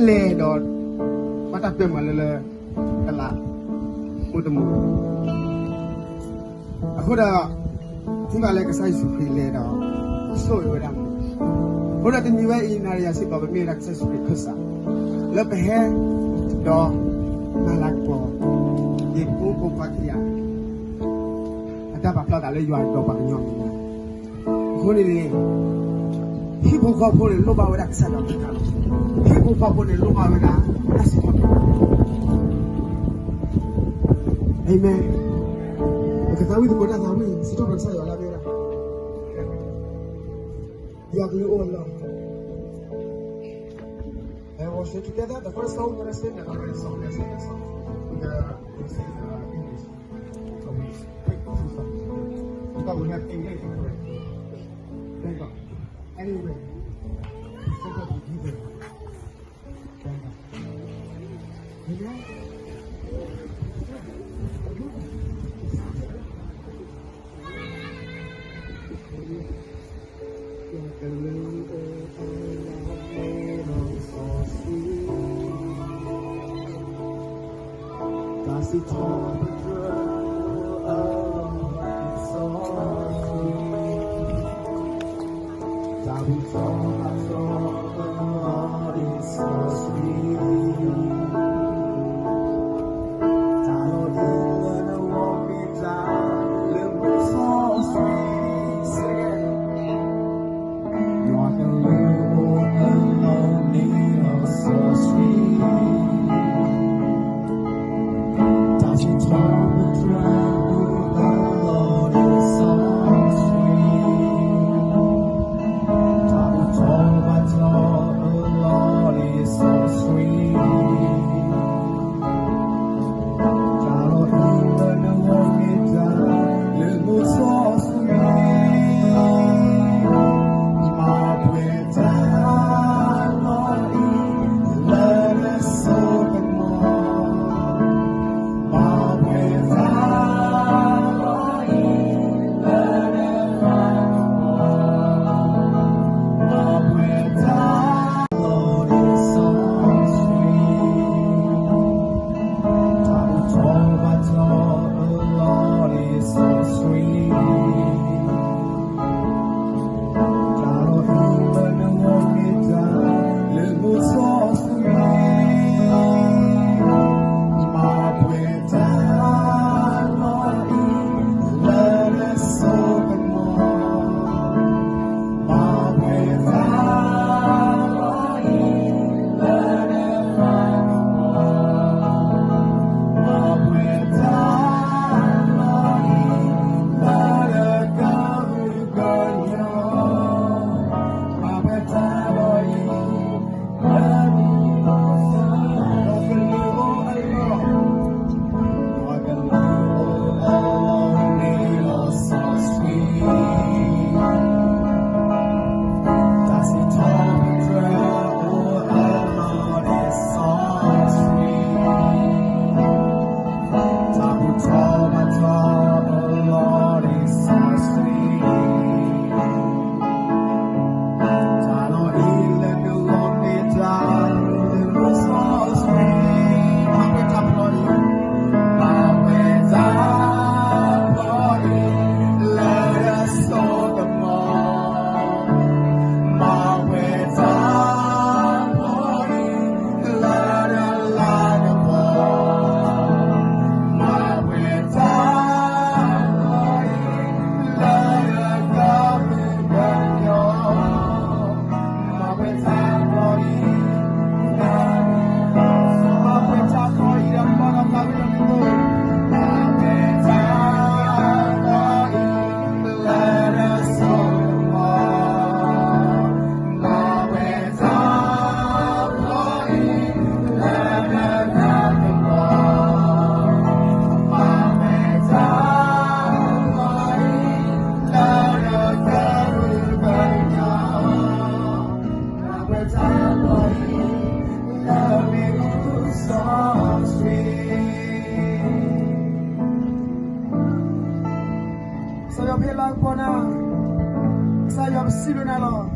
le dot mata pe malele kala utmu akhoda tinga le kasai su khile da so yo da hoda tini wa ina ya si ba me ra kasai su khasa le pe he do malak po ye ko pakia ada ba pla da le yo do ba nyom khoni le People go for the loba with accent of the color. People go for the loba with that's it. Amen. Because I will go down and win. Sit up and say, I love you. You are all love. And we'll sing together. The first song we're going to sing, and the next song, let's sing the song. We're going to sing English. So we pick two songs. Because we have English correct. Thank God. Anyway, so that we give it. Thank God. Amen. Does it talk the girl? It's so sweet. That we talk the Lord is so sweet. That Lord is gonna walk me down, live so sweet. Say it. You are the little lonely, oh so sweet. Does it talk the trouble? The Lord is so sweet. The Lord is so sweet. Kalau ingin menginjak ilmu so sweet. Mabeta lori leres so kemor. Mabeta lori leres Mabeta. Saya bilang kau nak, saya bersilu nalo.